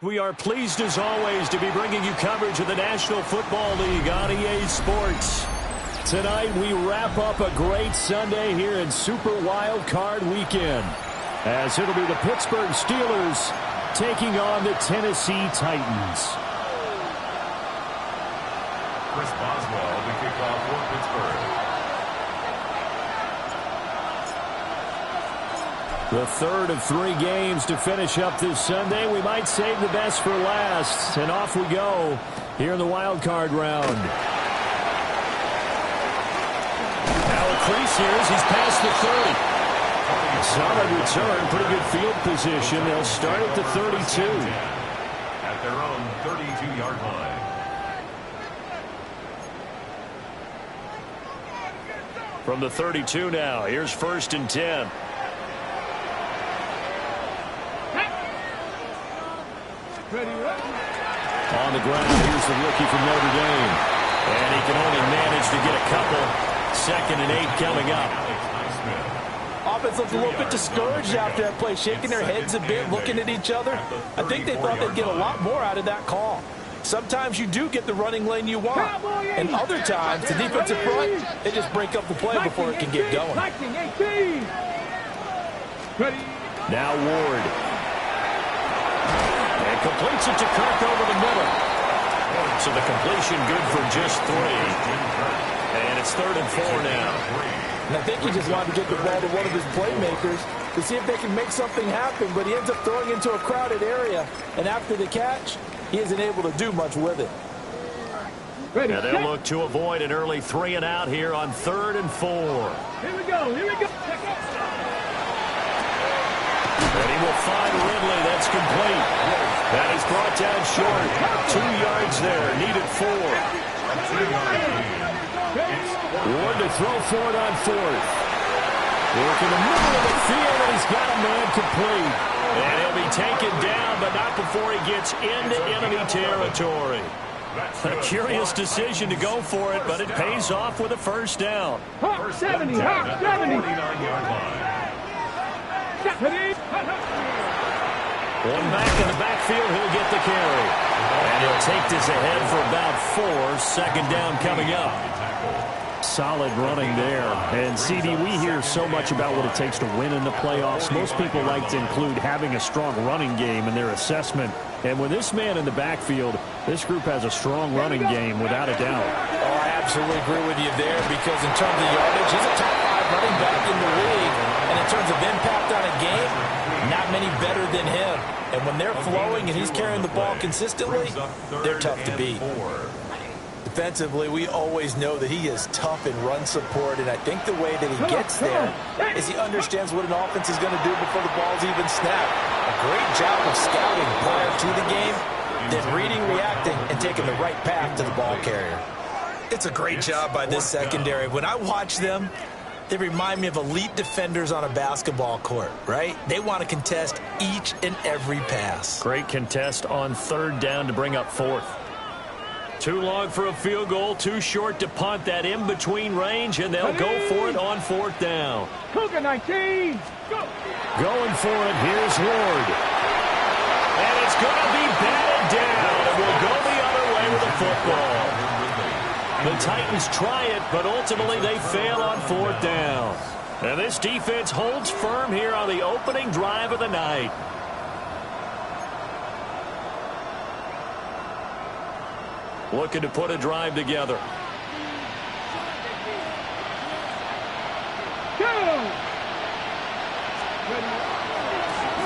We are pleased as always to be bringing you coverage of the National Football League on EA Sports. Tonight we wrap up a great Sunday here in Super Wild Card Weekend, as it'll be the Pittsburgh Steelers taking on the Tennessee Titans. Chris Boswell to kick off for Pittsburgh. The third of 3 games to finish up this Sunday. We might save the best for last. And off we go here in the wild card round. Now a crease here as he's past the 30. Solid return, pretty good field position. They'll start at the 32. At their own 32-yard line. From the 32 now, here's 1st and 10. On the ground, here's the rookie from Notre Dame. And he can only manage to get a couple. 2nd and 8 coming up. Offense looked a little bit discouraged after that play, shaking their heads a bit, looking at each other. I think they thought they'd get a lot more out of that call. Sometimes you do get the running lane you want. And other times, the defensive front, they just break up the play before it can get going. Now Ward. And completes it to Kirk over the middle. So the completion good for just 3. And it's 3rd and 4 now. And I think he just wanted to get the ball to one of his playmakers to see if they can make something happen, but he ends up throwing into a crowded area. And after the catch, he isn't able to do much with it. Now they'll look to avoid an early 3 and out here on 3rd and 4. Here we go, here we go. And he will find Ridley. That's complete. That is brought down short. 2 yards there. Needed 4. Ward to throw for it on 4th. Work in the middle of the field, and he's got a man complete. And he'll be taken down, but not before he gets into enemy territory. A curious decision to go for it, but it pays off with a 1st down. Hot 70, hot 70. 49-yard line. One back in the backfield, he'll get the carry. And he'll take this ahead for about 4. 2nd down coming up. Solid running there. And, CD, we hear so much about what it takes to win in the playoffs. Most people like to include having a strong running game in their assessment. And with this man in the backfield, this group has a strong running game without a doubt. Oh, I absolutely agree with you there, because in terms of yardage, he's a top 5 running back in the league. And in terms of impact on a game, not many better than him. And when they're flowing and he's carrying the ball consistently, they're tough to beat. Defensively, we always know that he is tough in run support, and I think the way that he gets there is he understands what an offense is going to do before the ball's even snapped. A great job of scouting prior to the game, then reading, reacting, and taking the right path to the ball carrier. It's a great job by this secondary. When I watch them, they remind me of elite defenders on a basketball court, right? They want to contest each and every pass. Great contest on 3rd down to bring up 4th. Too long for a field goal, too short to punt. That in-between range, and they'll go for it on 4th down. Cougar 19, go. Going for it, here's Ward. And it's going to be batted down, and we'll go the other way with the football. The Titans try it, but ultimately they fail on 4th down. And this defense holds firm here on the opening drive of the night. Looking to put a drive together.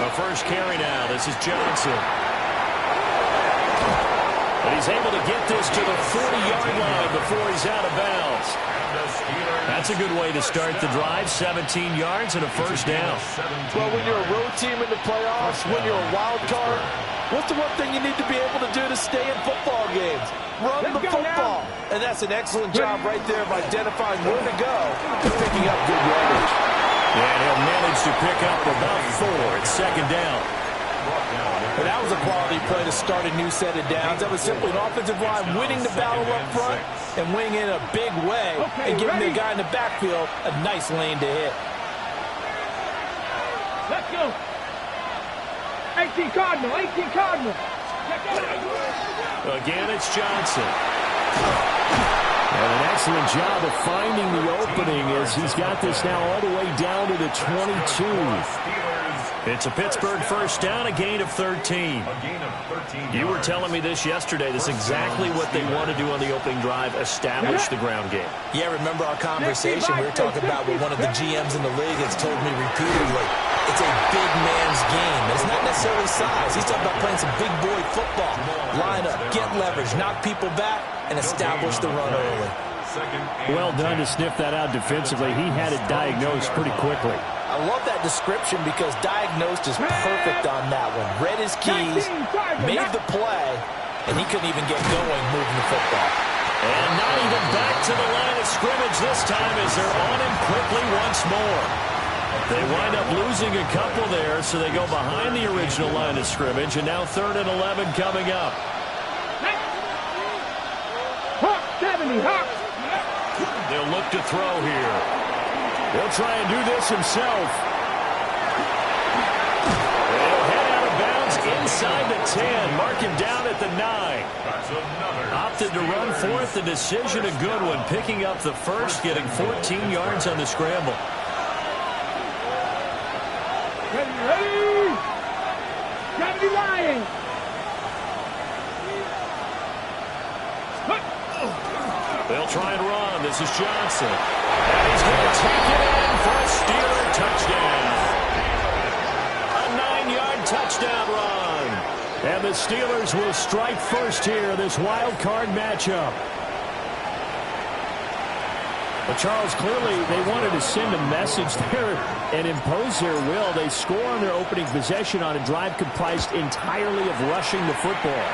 The first carry now. This is Johnson. But he's able to get this to the 40-yard line before he's out of bounds. That's a good way to start the drive. 17 yards and a 1st down. Well, when you're a road team in the playoffs, when you're a wild card, what's the one thing you need to be able to do to stay in football games? Run the football. And that's an excellent job right there of identifying where to go and picking up good yardage. And he'll manage to pick up about 4. It's 2nd down. And that was a quality play to start a new set of downs. That was simply an offensive line winning the battle up front and winning in a big way and giving the guy in the backfield a nice lane to hit. Let's go. 18 Cardinal, 18 Cardinal. Again, it's Johnson. And an excellent job of finding the opening as he's got this now all the way down to the 22. It's a Pittsburgh first down, a gain of 13. You were telling me this yesterday. This is exactly what they want to do on the opening drive, establish the ground game. Yeah, remember our conversation? We were talking about what one of the GMs in the league has told me repeatedly. It's a big man's game. It's not necessarily size. He's talking about playing some big boy football. Line up, get leverage, knock people back, and establish the run early. Well done to sniff that out defensively. He had it diagnosed pretty quickly. I love that description because diagnosed is perfect on that one. Read his keys, made the play, and he couldn't even get going moving the football. And not even back to the line of scrimmage this time as they're on him quickly once more. They wind up losing a couple there, so they go behind the original line of scrimmage, and now 3rd and 11 coming up. Hawk 70, Hawk. They'll look to throw here. He'll try and do this himself. They'll head out of bounds inside the 10. Mark him down at the 9. Opted to run forth. The decision a good one. Picking up the first, getting 14 yards on the scramble. Ready. Gotta be lying. They'll try and run. This is Johnson. And he's going to take it in for a Steeler touchdown. A 9-yard touchdown run. And the Steelers will strike first here, this wild card matchup. But Charles, clearly they wanted to send a message there and impose their will. They score on their opening possession on a drive comprised entirely of rushing the football.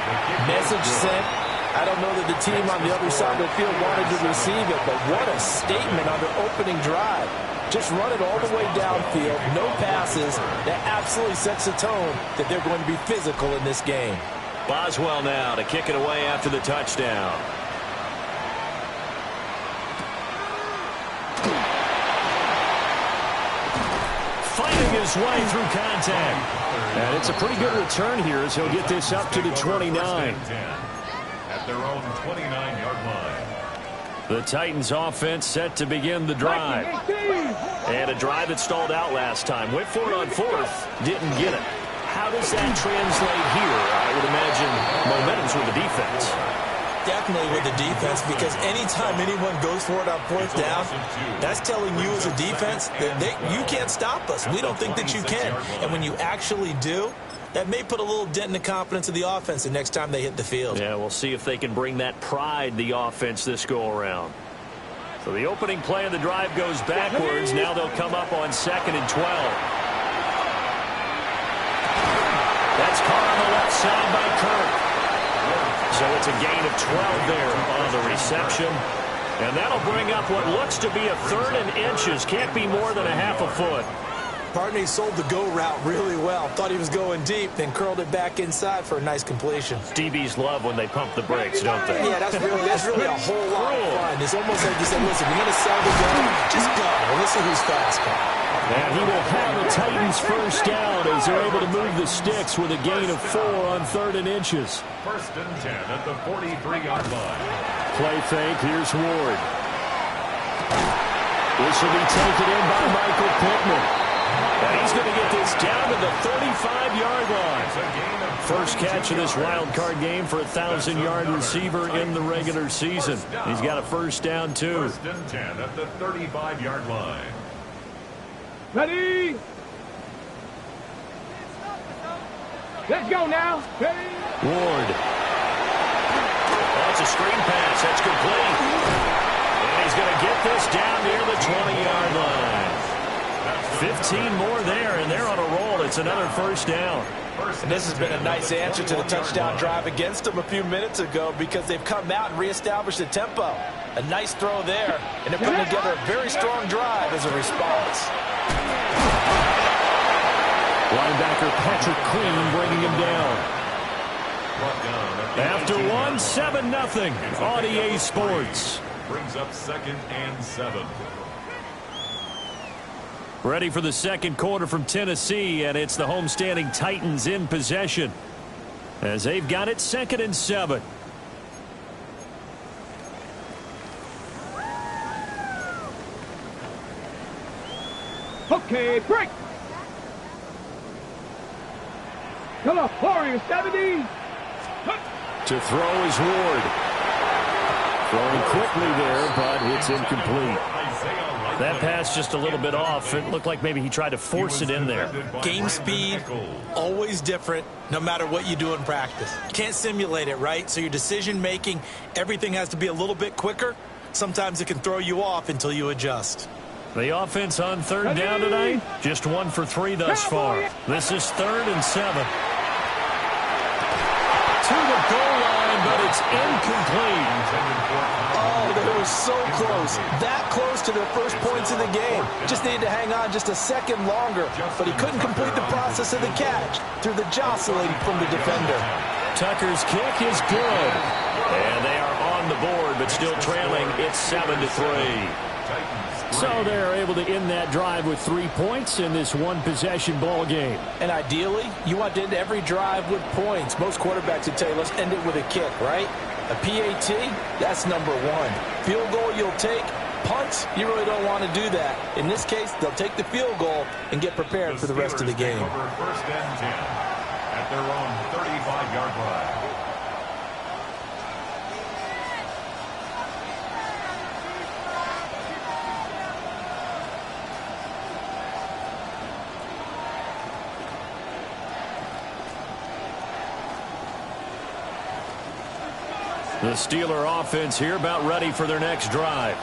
Message sent. I don't know that the team on the other side of the field wanted to receive it, but what a statement on their opening drive. Just run it all the way downfield, no passes. That absolutely sets the tone that they're going to be physical in this game. Boswell now to kick it away after the touchdown. Fighting his way through contact. And it's a pretty good return here as he'll get this up to the 29. At their own 29-yard line. The Titans offense set to begin the drive. And a drive that stalled out last time. Went for it on 4th. Didn't get it. How does that translate here? I would imagine momentum's with the defense. Definitely with the defense, because anytime anyone goes for it on 4th down, that's telling you as a defense that you can't stop us. We don't think that you can. And when you actually do, that may put a little dent in the confidence of the offense the next time they hit the field. Yeah, we'll see if they can bring that pride, the offense, this go-around. So the opening play of the drive goes backwards. Now they'll come up on 2nd and 12. That's caught on the left side by Kirk. So it's a gain of 12 there on the reception. And that'll bring up what looks to be a 3rd and inches. Can't be more than a half a foot. Partner, he sold the go route really well. Thought he was going deep, then curled it back inside for a nice completion. DBs love when they pump the brakes, don't they? Yeah, that's really a whole lot of fun. It's almost like you said, listen, we're going to sell the go. Just go. Well, let's see who's faster. And he will have the Titans first down as they're able to move the sticks with a gain of 4 on 3rd and inches. 1st and 10 at the 43-yard line. Play fake. Here's Ward. This will be taken in by Michael Pittman. And he's going to get this down to the 35-yard line. First catch of this wild card game for a 1,000-yard receiver in the regular season. He's got a first down, too. 1st and 10 at the 35-yard line. Ready. Let's go now. Ready. Ward. That's a screen pass. That's complete. And he's going to get this down near the 20-yard line. 15 more there, and they're on a roll. It's another first down. And this has been a nice answer to the touchdown drive against them a few minutes ago because they've come out and reestablished the tempo. A nice throw there, and they're putting together a very strong drive as a response. Linebacker Patrick Queen bringing him down. After 1, 7-0 on EA Sports. Brings up 2nd and 7. Ready for the second quarter from Tennessee, and it's the homestanding Titans in possession. as they've got it 2nd and 7. Okay, break. Come on, Warrior 70. To throw is Ward. Throwing quickly there, but it's incomplete. That pass just a little bit off. It looked like maybe he tried to force it in there. Game speed, always different, no matter what you do in practice. Can't simulate it, right? So your decision making, everything has to be a little bit quicker. Sometimes it can throw you off until you adjust. The offense on 3rd down tonight, just 1 for 3 thus far. This is 3rd and 7. To the goal line, but it's incomplete. Oh, they were so close. That close to their first points in the game. Just needed to hang on just a second longer, but he couldn't complete the process of the catch through the jostling from the defender. Tucker's kick is good. And they are on the board, but still trailing. It's 7-3. So they're able to end that drive with 3 points in this one-possession ball game. And ideally, you want to end every drive with points. Most quarterbacks would tell you, let's end it with a kick, right? A PAT, that's number 1. Field goal you'll take. Punts, you really don't want to do that. In this case, they'll take the field goal and get prepared for the rest of the game. 1st and 10 at their own 35-yard line. The Steeler offense here about ready for their next drive.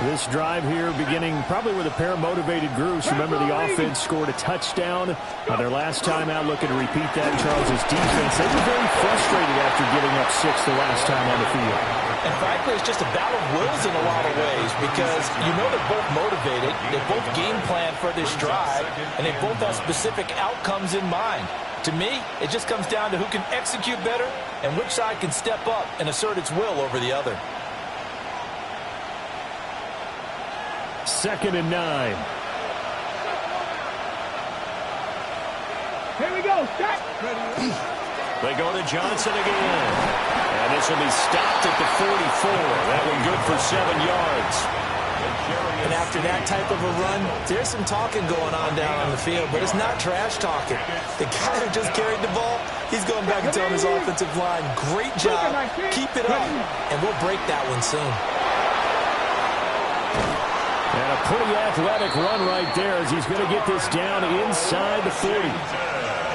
This drive here beginning probably with a pair of motivated groups. Remember, the offense scored a touchdown their last time out, looking to repeat that. Charles's defense, they were very frustrated after giving up 6 the last time on the field. And frankly, it's just a battle of wills in a lot of ways because you know they're both motivated, they both game plan for this drive, and they both have specific outcomes in mind. To me, it just comes down to who can execute better and which side can step up and assert its will over the other. 2nd and 9. Here we go. Start. They go to Johnson again. And this will be stopped at the 44. That one good for 7 yards. And after that type of a run, there's some talking going on down on the field, but it's not trash talking. The guy who just carried the ball, he's going back and telling his offensive line, great job, keep it up, and we'll break that one soon. And a pretty athletic run right there as he's going to get this down inside the 40.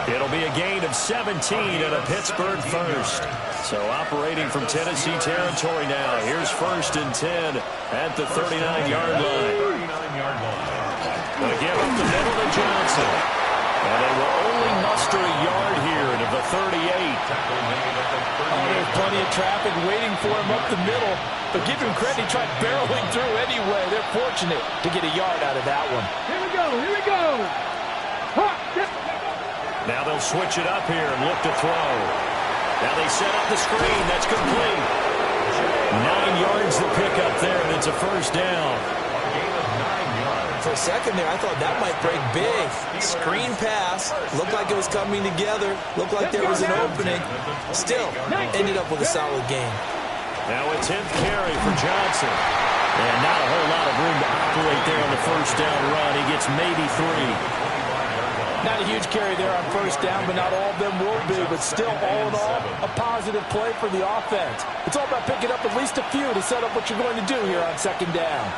It'll be a gain of 17 and a Pittsburgh first. So operating from Tennessee territory now. Here's 1st and 10 at the 39-yard line. They give up the middle to Johnson. And they will only muster a yard here to the 38. There's plenty of traffic waiting for him up the middle. But give him credit, he tried barreling through anyway. They're fortunate to get a yard out of that one. Here we go. Here we go. Now they'll switch it up here and look to throw. Now they set up the screen. That's complete. 9 yards to pick up there, and it's a 1st down. For a second there, I thought that might break big. Screen pass. Looked like it was coming together. Looked like there was an opening. Still, ended up with a solid game. Now a 10th carry for Johnson. And not a whole lot of room to operate there on the 1st down run. He gets maybe 3. Not a huge carry there on 1st down, but not all of them will be. But still, all in all, a positive play for the offense. It's all about picking up at least a few to set up what you're going to do here on 2nd down.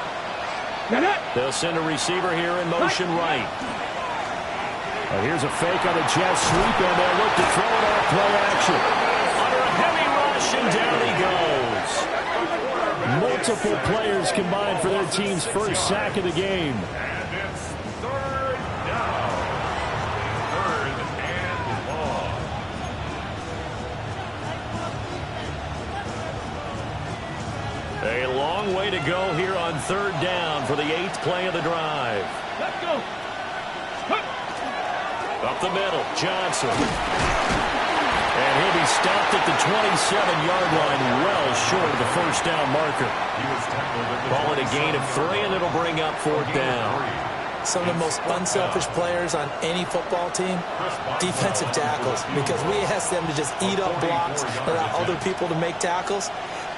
They'll send a receiver here in motion right. Here's a fake on a jet sweep, and they'll look to throw it off play action. Under a heavy rush, and down he goes. Multiple players combined for their team's first sack of the game. A long way to go here on 3rd down for the 8th play of the drive. Let's go. Up the middle, Johnson. And he'll be stopped at the 27-yard line, well short of the 1st down marker. Ball at a gain of 3, and it'll bring up 4th down. some of the most unselfish players on any football team? Defensive tackles, because we ask them to just eat up blocks, allow other people to make tackles.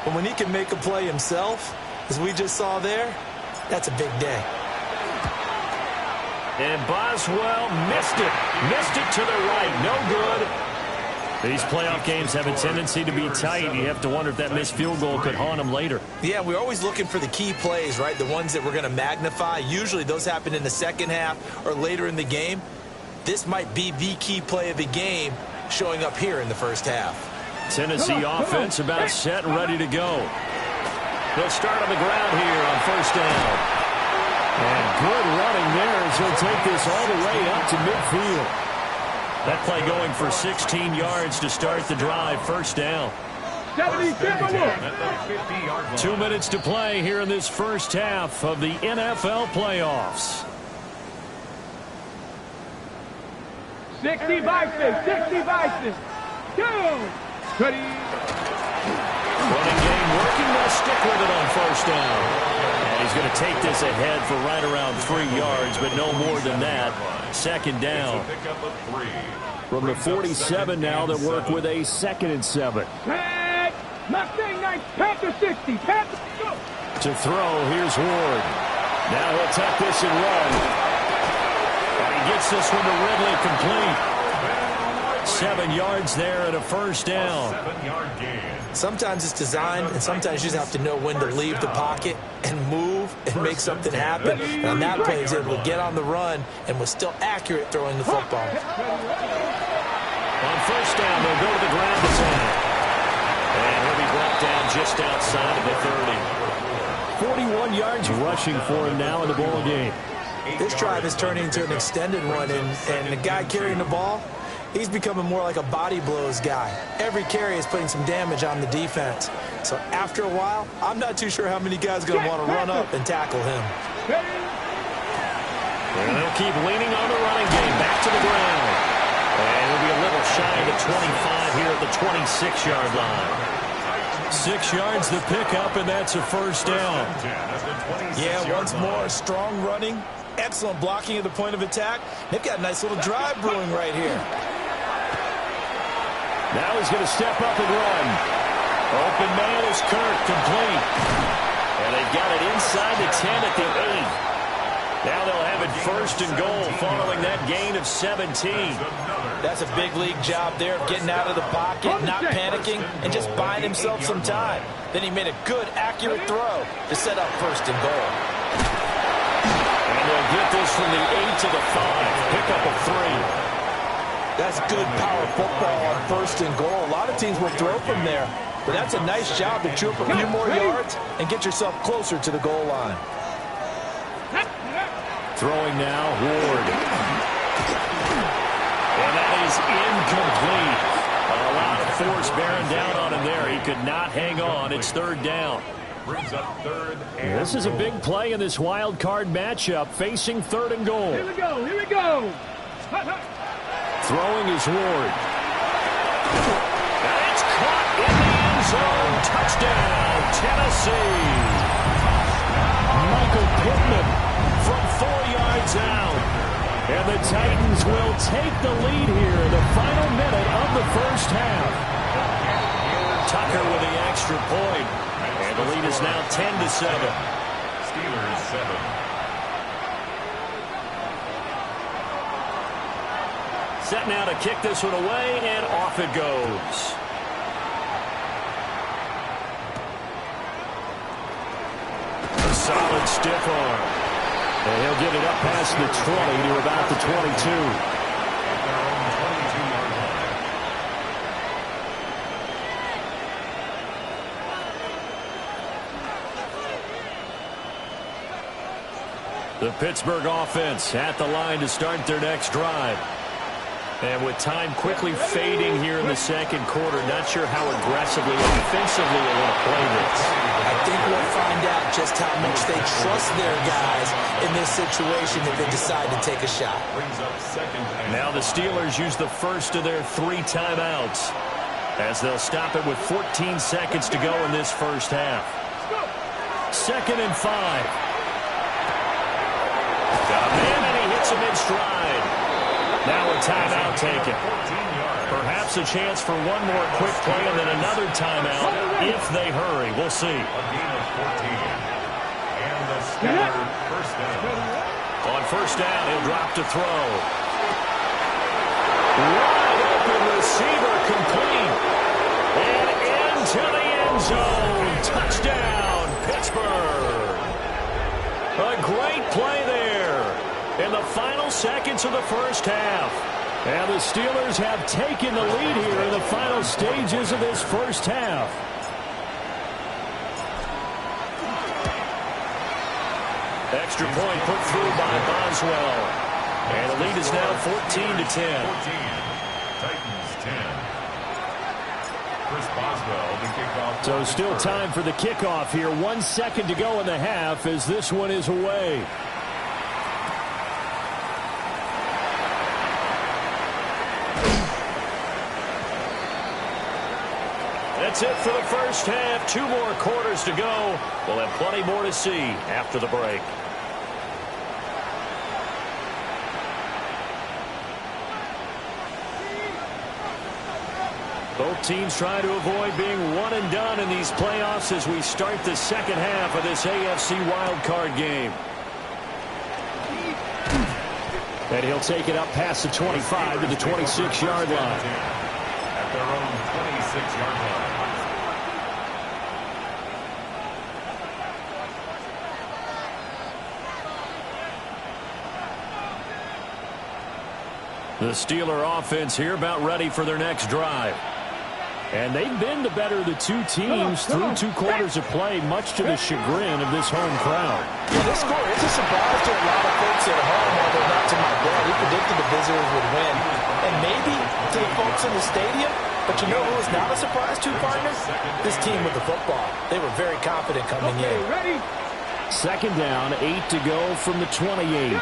But when he can make a play himself, as we just saw there, that's a big day. And Boswell missed it. Missed it to the right. No good. These playoff games have a tendency to be tight. You have to wonder if that missed field goal could haunt them later. Yeah, we're always looking for the key plays, right? The ones that we're going to magnify. Usually those happen in the second half or later in the game. This might be the key play of the game showing up here in the first half. Tennessee offense about set and ready to go. They'll start on the ground here on first down. And good running there as he'll take this all the way up to midfield. That play going for 16 yards to start the drive. First down. 2 minutes to play here in this first half of the NFL playoffs. 60 Bison, 60 Bison. Go! Ready. Running game working. They'll stick with it on first down. And he's going to take this ahead for right around 3 yards, but no more than that. Second down. From the 47 now, that work with a 2nd and 7. Mustang 9, Panther 60. Panther, go! To throw, here's Ward. Now he'll tuck this and run. And he gets this one to Ridley complete. 7 yards there and a first down. 7-yard gain. Sometimes it's designed, and sometimes you just have to know when to leave the pocket and move and make something happen. And on that play, he's able to get on the run and was still accurate throwing the football. On first down, they'll go to the ground attack. And he'll be brought down just outside of the 30. 41 yards rushing for him now in the ball game. This drive is turning into an extended run, and the guy carrying the ball, he's becoming more like a body blows guy. Every carry is putting some damage on the defense. So after a while, I'm not too sure how many guys are going to want to run up and tackle him. And they'll keep leaning on the running game. Back to the ground. And it'll be a little shy of the 25 here at the 26-yard line. 6 yards the pickup, and that's a first down. Yeah, once more, strong running, excellent blocking at the point of attack. They've got a nice little drive brewing right here. Now he's going to step up and run. Open man is Kirk, complete. And they've got it inside the 10 at the 8. Now they'll have it first and goal following that gain of 17. That's a big league job there of getting out of the pocket, not panicking, and just buying himself some time. Then he made a good, accurate throw to set up first and goal. And they'll get this from the 8 to the 5. Pick up a 3. That's good power football on first and goal. A lot of teams will throw from there, but that's a nice job to chew up a few more yards and get yourself closer to the goal line. Throwing now, Ward. And that is incomplete. A lot of force bearing down on him there. He could not hang on. It's third down. Brings up third and This is a big play in this wild card matchup, facing third and goal. Here we go, here we go. Throwing is Ward. And it's caught in the end zone. Touchdown, Tennessee. Michael Pittman from 4 yards out. And the Titans will take the lead here in the final minute of the first half. Tucker with the extra point. And the lead is now 10-7. Steelers 7. Set now to kick this one away, and off it goes. A solid stiff arm. And he'll get it up past the 20 to about the 22. The Pittsburgh offense at the line to start their next drive. And with time quickly fading here in the second quarter, not sure how aggressively or defensively they want to play this. I think we'll find out just how much they trust their guys in this situation if they decide to take a shot. Now the Steelers use the first of their 3 timeouts as they'll stop it with 14 seconds to go in this first half. 2nd and 5. Got a man, and he hits him in stride. Now a timeout taken. Perhaps a chance for one more quick play and then another timeout if they hurry. We'll see. A gain of 14. And the Steelers first down. On first down, he'll drop to throw. Wide open receiver complete. And into the end zone. Touchdown, Pittsburgh. A great play there in the final seconds of the first half. And the Steelers have taken the lead here in the final stages of this first half. Extra point put through by Boswell. And the lead is now 14-10. 14. Titans 10. Chris Boswell, the kickoff. So still time for the kickoff here. 1 second to go in the half as this one is away. That's it for the first half. 2 more quarters to go. We'll have plenty more to see after the break. Both teams try to avoid being one and done in these playoffs as we start the second half of this AFC wildcard game. And he'll take it up past the 25 to the 26-yard line. At their own 26-yard line. The Steeler offense here about ready for their next drive. And they've been the better of the two teams through 2 quarters of play, much to the chagrin of this home crowd. Yeah, this score is a surprise to a lot of folks at home, although not to my dad. He predicted the visitors would win. And maybe to the folks in the stadium, but you know who was not a surprise to, partner? This team with the football. They were very confident coming in. Ready? Second down, 8 to go from the 28.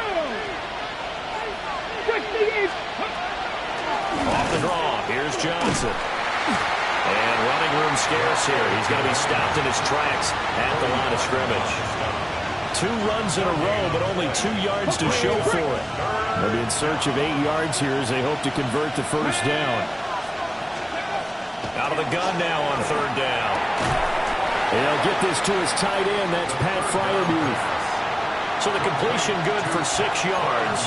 Off the draw, here's Johnson. And running room scarce here. He's going to be stopped in his tracks at the line of scrimmage. 2 runs in a row, but only 2 yards to show for it. They'll be in search of 8 yards here as they hope to convert the first down. Out of the gun now on third down. And he'll get this to his tight end. That's Pat Fryermuth. So the completion good for 6 yards.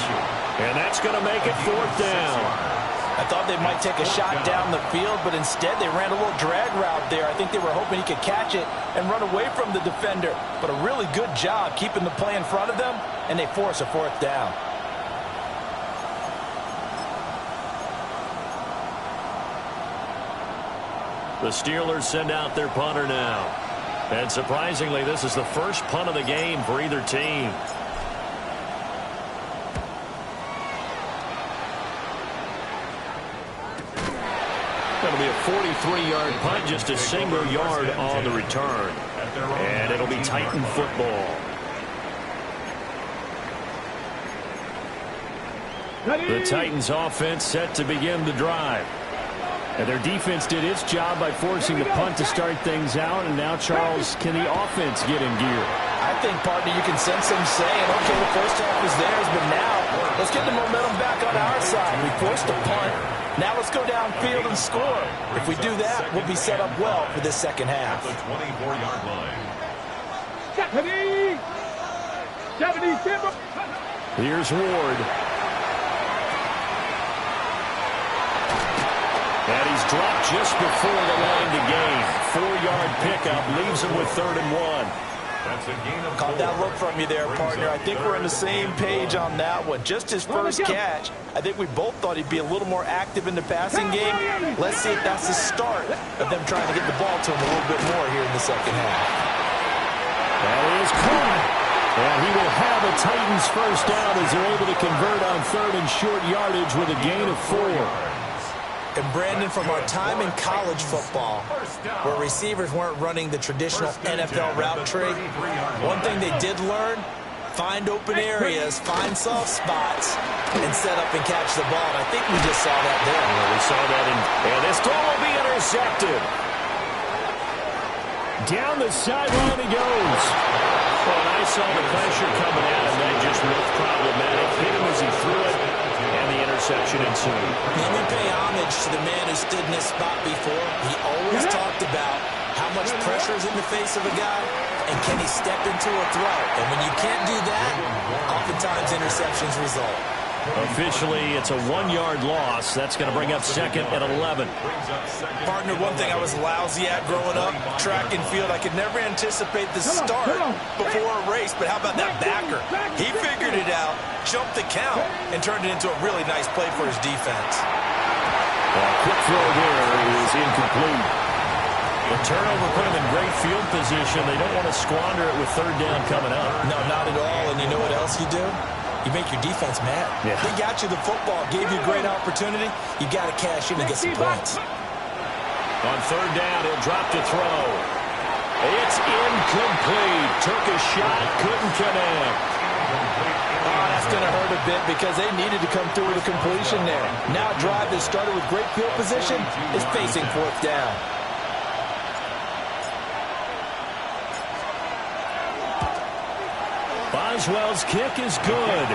And that's going to make it fourth down. I thought they might take a shot down the field, but instead they ran a little drag route there. I think they were hoping he could catch it and run away from the defender. But a really good job keeping the play in front of them, and they force a fourth down. The Steelers send out their punter now. And surprisingly, this is the first punt of the game for either team. That'll be a 43-yard punt, just a single yard on the return. And it'll be Titan football. The Titans offense set to begin the drive. And their defense did its job by forcing the punt to start things out. And now, Charles, can the offense get in gear? I think, partner, you can sense them saying, okay, the first half was theirs, but now let's get the momentum back on our side. We forced a punt. Now let's go downfield and score. If we do that, we'll be set up well for this second half. The 24-yard line. 70. Here's Ward. And he's dropped just before the line to gain. 4-yard pickup leaves him with 3rd and 1. That's a gain of 4. Caught that look from you there, partner. I think we're on the same page on that one. Just his first catch. I think we both thought he'd be a little more active in the passing game. Let's see if that's the start of them trying to get the ball to him a little bit more here in the second half. That is caught. And he will have a Titans first down as they're able to convert on 3rd and short yardage with a gain of 4. And Brandon, from our time in college football, where receivers weren't running the traditional NFL route tree, one thing they did learn, find open areas, find soft spots, and set up and catch the ball. And I think we just saw that there. Yeah, we saw that, and this throw will be intercepted. Down the sideline he goes. Well, and I saw the pressure coming at him. That just looked problematic. Hit him as he threw it, and the interception ensued. And we pay homage to the man who stood in this spot before. He always talked about how much pressure is in the face of a guy, and can he step into a throw. And when you can't do that, oftentimes interceptions result. Officially, it's a 1-yard loss. That's going to bring up second and 11. Partner, one thing I was lousy at growing up, track and field, I could never anticipate the start before a race, but how about that backer? He figured it out, jumped the count, and turned it into a really nice play for his defense. Well, quick throw there is incomplete. The turnover put him in great field position. They don't want to squander it with third down coming up. No, not at all, and you know what else you do? You make your defense mad. Yeah. They got you the football, gave you a great opportunity. You got to cash in and get some points. On third down, he'll drop to throw. It's incomplete. Took a shot, couldn't connect. Oh, that's going to hurt a bit because they needed to come through with a completion there. Now a drive that started with great field position is facing fourth down. Boswell's kick is good.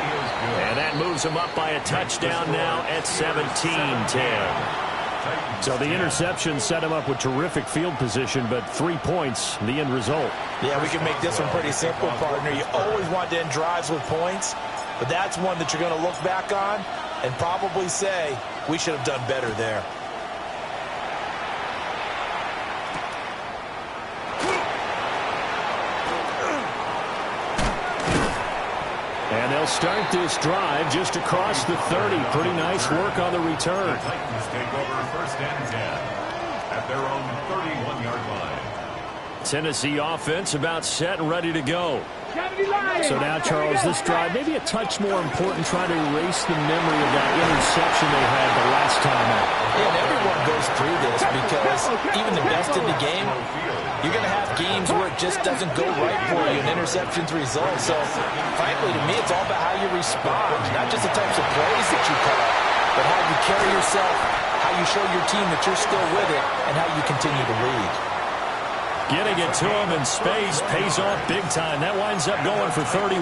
And that moves him up by a touchdown now at 17-10. So the interception set him up with terrific field position, but 3 points, the end result. Yeah, we can make this one pretty simple, partner. You always want to end drives with points, but that's one that you're going to look back on and probably say, we should have done better there. And they'll start this drive just across the 30. Pretty nice work on the return. The Titans take over first and 10 at their own 31-yard line. Tennessee offense about set and ready to go. So now, Charles, this drive maybe a touch more important, trying to erase the memory of that interception they had the last time out. And everyone goes through this because even the best in the game, you're going to have games where it just doesn't go right for you and interceptions result. So, frankly, to me, it's all about how you respond, not just the types of plays that you call, but how you carry yourself, how you show your team that you're still with it, and how you continue to lead. Getting it to him in space pays off big time. That winds up going for 31.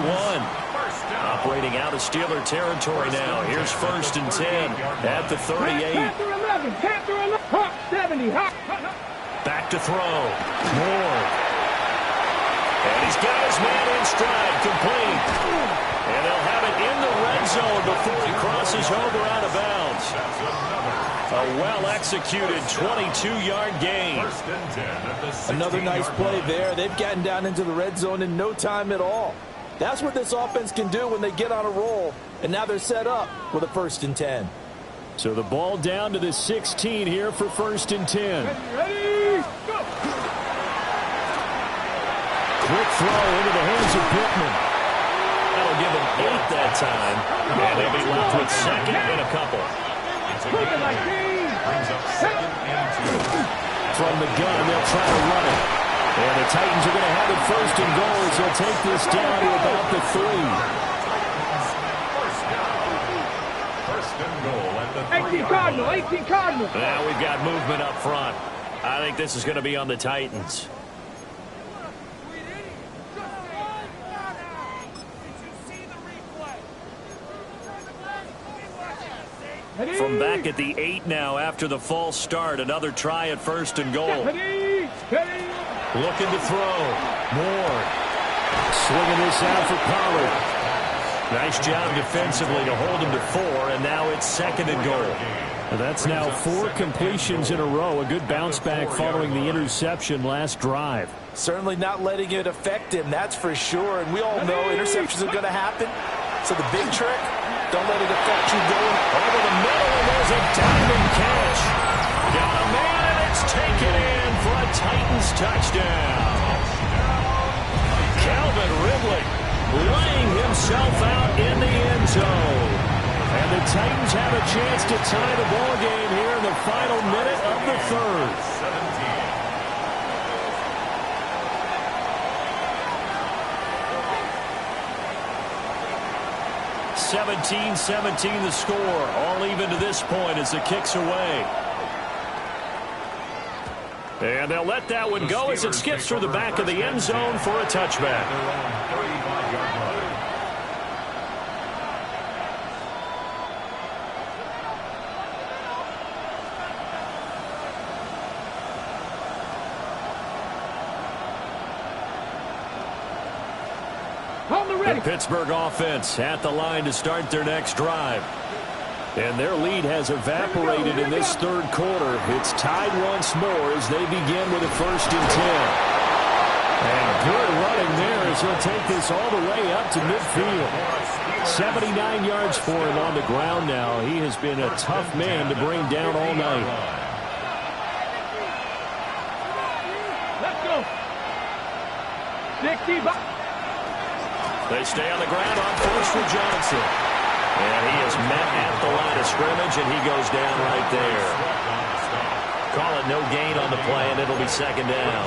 Operating out of Steeler territory now. Here's first and 10 at the 38. Back to throw. Moore. And he's got his man in stride, complete. And they'll have it in the red zone before he crosses over out of bounds. A well-executed 22-yard gain. Another nice play there. They've gotten down into the red zone in no time at all. That's what this offense can do when they get on a roll. And now they're set up with a first and 10. So the ball down to the 16 here for first and 10. Ready, go! Quick throw into the hands of Pittman. That'll give him 8 that time. And they'll be left with second and a couple. Brings up second and 2. From the gun, they'll try to run it. And the Titans are going to have it first and goal as they'll take this down to about the 3. First and goal at the 18 Cardinal, 18 Cardinal. Now we've got movement up front. I think this is going to be on the Titans. From back at the 8 now after the false start. Another try at first and goal. Looking to throw. Moore. Swinging this out for Pollard. Nice job defensively to hold him to 4, and now it's second and goal. That's now 4 completions in a row. A good bounce back following the interception last drive. Certainly not letting it affect him, that's for sure. And we all know interceptions are going to happen. So the big trick, don't let it affect you going over the middle, and there's a diving catch. Got a man, and it's taken in for a Titans touchdown. Calvin Ridley laying himself out in the end zone. And the Titans have a chance to tie the ball game here in the final minute of the third. 17-17 the score. All even to this point as the kick's away. And they'll let that one go as it skips through the back of the end zone for a touchback. The Pittsburgh offense at the line to start their next drive. And their lead has evaporated in this third quarter. It's tied once more as they begin with a 1st and 10. And good running there as he'll take this all the way up to midfield. 79 yards for him on the ground now. He has been a tough man to bring down all night. Let's go. 60. They stay on the ground on 1st for Johnson. And he is met at the line of scrimmage, and he goes down right there. Call it no gain on the play, and it'll be 2nd down.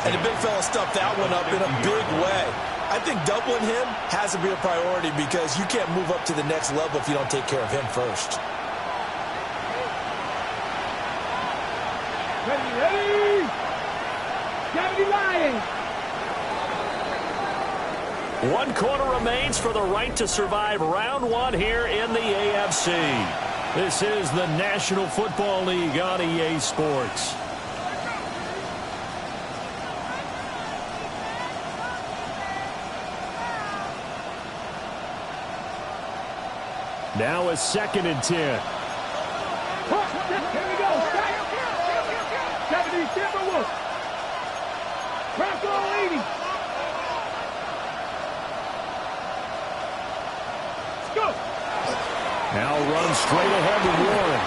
And the big fella stuffed that one up in a big way. I think doubling him has to be a priority because you can't move up to the next level if you don't take care of him first. Ready. 70 Lions. 1 quarter remains for the right to survive round 1 here in the AFC. This is the National Football League on EA Sports. Now a 2nd and 10. Here we go. 70 Timberwolves. Bronco 80. Go. Now run straight ahead to Warren.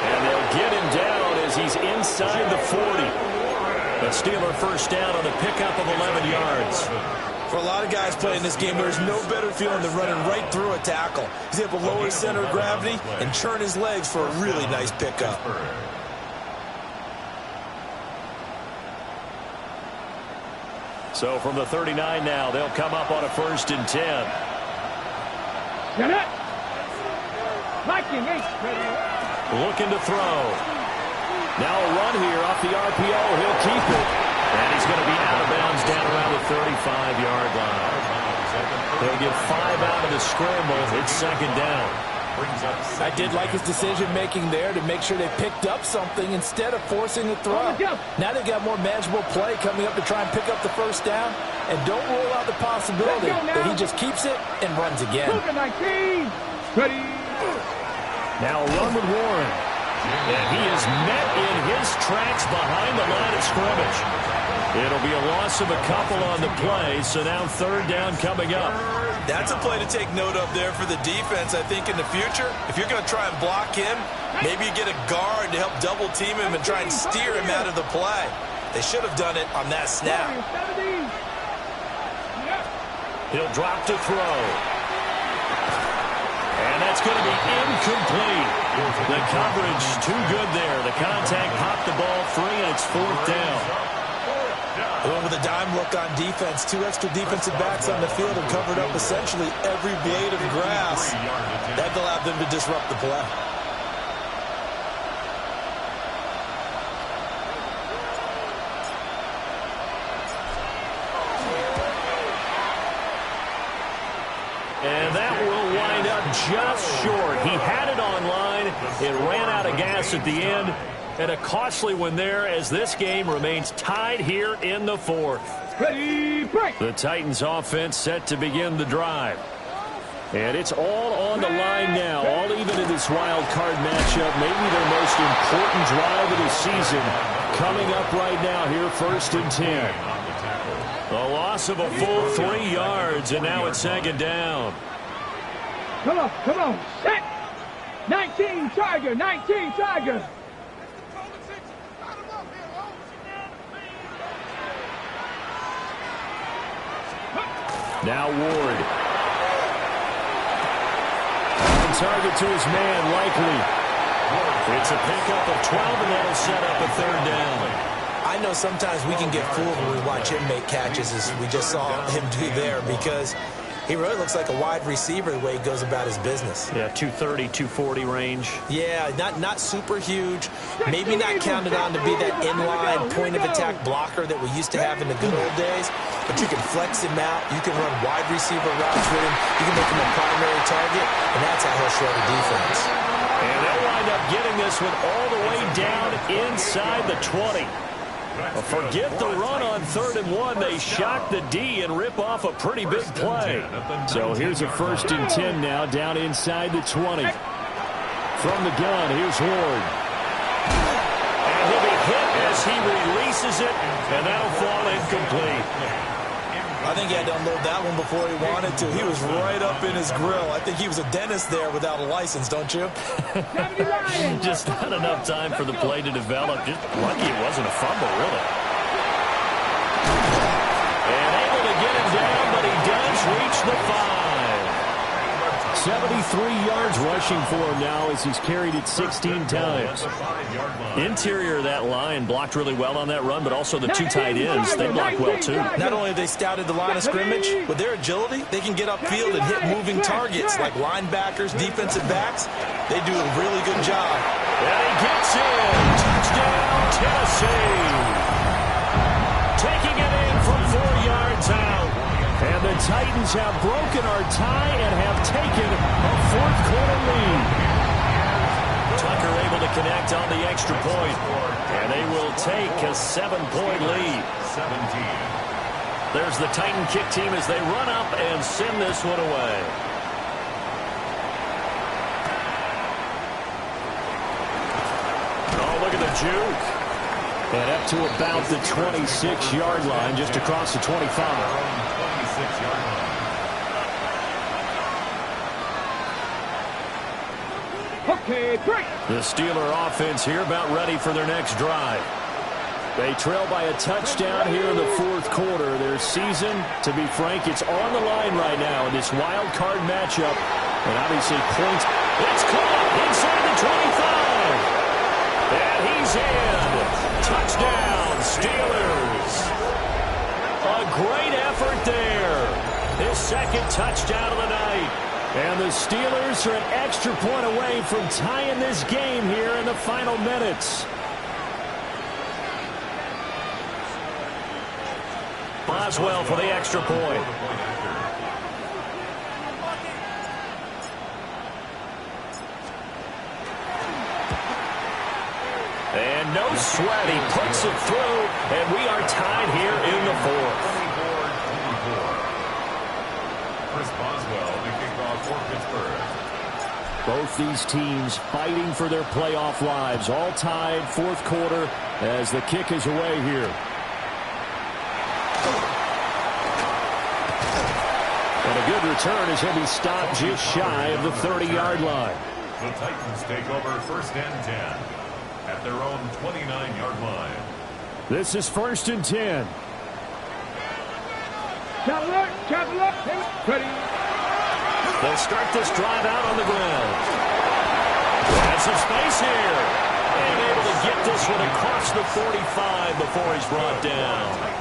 And they'll get him down as he's inside the 40. A Steeler 1st down on the pickup of 11 yards. For a lot of guys playing this game, there's no better feeling than running right through a tackle. He's able to lower his center of gravity and churn his legs for a really nice pickup. So from the 39 now, they'll come up on a 1st and 10. Get it. Viking 8. Looking to throw. Now a run here off the RPO. He'll keep it. And he's going to be out of bounds down around the 35-yard line. They'll get 5 out of the scramble. It's 2nd down. I did like his decision-making there to make sure they picked up something instead of forcing a throw. Now they've got more manageable play coming up to try and pick up the 1st down. And don't rule out the possibility that he just keeps it and runs again. 19. Ready. Now a run with Warren. And he is met in his tracks behind the line of scrimmage. It'll be a loss of a couple on the play, so now 3rd down coming up. That's a play to take note of there for the defense, I think, in the future. If you're going to try and block him, maybe you get a guard to help double-team him and try and steer him out of the play. They should have done it on that snap. He'll drop to throw. And that's going to be incomplete. The coverage too good there. The contact popped the ball free, and it's 4th down. With a dime look on defense, 2 extra defensive backs on the field and covered up essentially every blade of grass. That allowed them to disrupt the play. And that will wind up just short. He had it on line. It ran out of gas at the end. And a costly one there as this game remains tied here in the 4th. Ready, break. The Titans offense set to begin the drive. And it's all on the line now, all even in this wild card matchup. Maybe their most important drive of the season coming up right now here, 1st and 10. A loss of a full 3 yards, and now it's 2nd down. Come on, set. 19 Tiger, 19 Tiger. Now Ward. On target to his man, likely. It's a pickup of 12, and that'll set up a 3rd down. I know sometimes we can get fooled when we watch him make catches, as we just saw him do there, because He really looks like a wide receiver the way he goes about his business. Yeah, 230, 240 range. Yeah, not super huge. Maybe not counted on to be that inline point-of-attack blocker that we used to have in the good old days. But you can flex him out. You can run wide receiver routes with him. You can make him a primary target, and that's how he'll shred a defense. And they'll wind up getting this one all the way down inside the 20. Forget the run on 3rd and 1. They shock the D and rip off a pretty big play. So here's a 1st and 10 now down inside the 20. From the gun, here's Ward. And he'll be hit as he releases it, and that'll fall incomplete. I think he had to unload that one before he wanted to. He was right up in his grill. I think he was a dentist there without a license, don't you? Just not enough time for the play to develop. Just lucky it wasn't a fumble, really. And able to get him down, but he does reach the 5. 73 yards rushing for him now as he's carried it 16 times. Interior of that line blocked really well on that run, but also the 2 tight ends, they blocked well too. Not only have they scouted the line of scrimmage, with their agility, they can get upfield and hit moving targets like linebackers, defensive backs. They do a really good job. And he gets in. Touchdown, Tennessee. Taking it in from 4 yards out. And the Titans have broken our tie and have taken a 4th quarter lead. Tucker able to connect on the extra point. And they will take a 7-point lead. 17. There's the Titan kick team as they run up and send this one away. Oh, look at the juke. And up to about the 26-yard line, just across the 25. 26-yard line. Okay, break. The Steeler offense here about ready for their next drive. They trail by a touchdown here in the 4th quarter. Their season, to be frank, it's on the line right now in this wild card matchup. And obviously points. It's caught inside the 25. And he's in. Touchdown, Steelers. A great effort there. His 2nd touchdown of the night. And the Steelers are an extra point away from tying this game here in the final minutes. Boswell for the extra point. And no sweat, he puts it through, and we are tied here in the 4th. 24-24. Chris Boswell, the kickoff for Pittsburgh. Both these teams fighting for their playoff lives, all tied 4th quarter as the kick is away here. And a good return as he'll be stopped just shy of the 30-yard line. The Titans take over 1st and 10 at their own 29-yard line. This is 1st and 10. Traveler, ready. They'll start this drive out on the ground. Have some space here. And able to get this one across the 45 before he's brought down.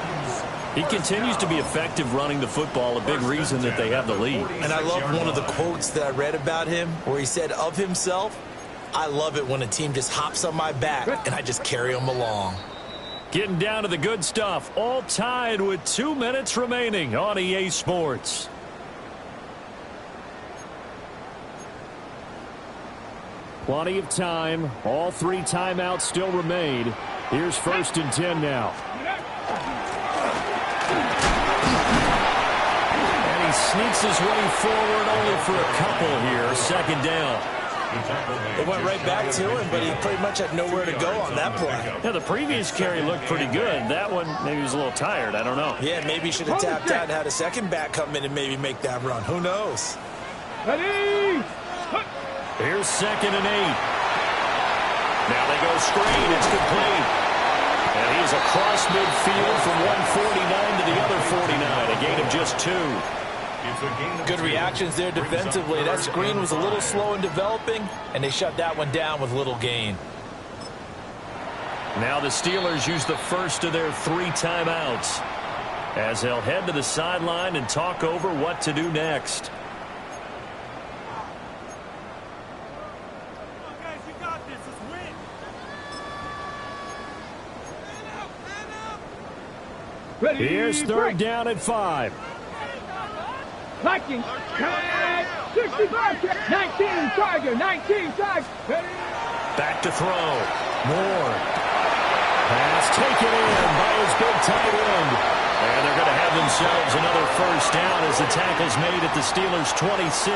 He continues to be effective running the football, a big reason that they have the lead. And I love one of the quotes that I read about him where he said of himself, I love it when a team just hops on my back and I just carry them along. Getting down to the good stuff, all tied with 2 minutes remaining on EA Sports. Plenty of time. All 3 timeouts still remain. Here's 1st and 10 now. And he sneaks his way forward only for a couple here. 2nd down. It went right back to him, but he pretty much had nowhere to go on that play. Yeah, the previous carry looked pretty good. That one, maybe he was a little tired. I don't know. Yeah, maybe he should have tapped out and had a second back come in and maybe make that run. Who knows? Ready. Here's 2nd and 8. Now they go screen. It's complete. And he's across midfield from 149 to the other 49. A gain of just 2. Good reactions there defensively. That screen was a little slow in developing, and they shut that one down with little gain. Now the Steelers use the first of their 3 timeouts. as they'll head to the sideline and talk over what to do next. Ready, Here's third down at 5. Liking. 65. 19 Tiger. 19 Tiger. Ready. Back to throw. Moore. Pass taken in by his big tight end. And they're going to have themselves another first down as the tackle's made at the Steelers' 26.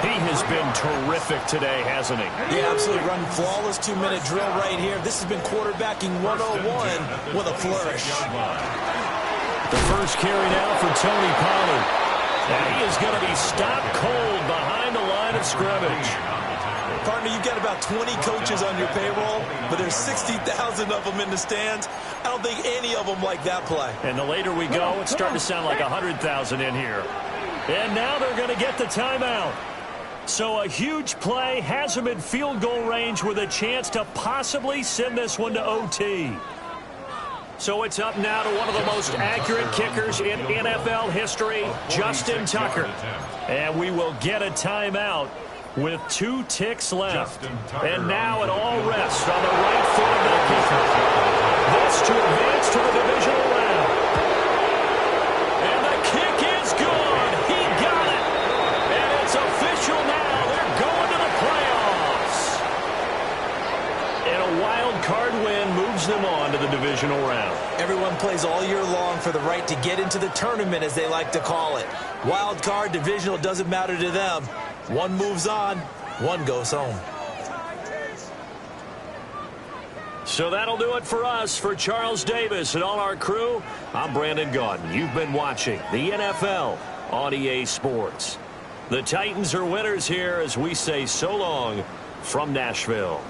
He has been terrific today, hasn't he? Yeah, absolutely. Running flawless 2-minute drill right here. This has been quarterbacking 101 with a flourish. The first carry now for Tony Pollard. And he is going to be stopped cold behind the line of scrimmage. Partner, you've got about 20 coaches on your payroll, but there's 60,000 of them in the stands. I don't think any of them like that play. And the later we go, it's starting to sound like 100,000 in here. And now they're going to get the timeout. So a huge play has them in field goal range with a chance to possibly send this one to OT. So it's up now to one of the most accurate kickers in NFL history, Justin Tucker. And we will get a timeout with 2 ticks left. And now it all rests on the right foot of the kicker. This to advance to the divisional round. And the kick is good. He got it. And it's official now. They're going to the playoffs. And a wild card win moves them on to the divisional round. Everyone plays all year long for the right to get into the tournament, as they like to call it. Wild card, divisional, doesn't matter to them. One moves on, one goes home. So that'll do it for us. For Charles Davis and all our crew, I'm Brandon Gaudin. You've been watching the NFL on EA Sports. The Titans are winners here as we say so long from Nashville.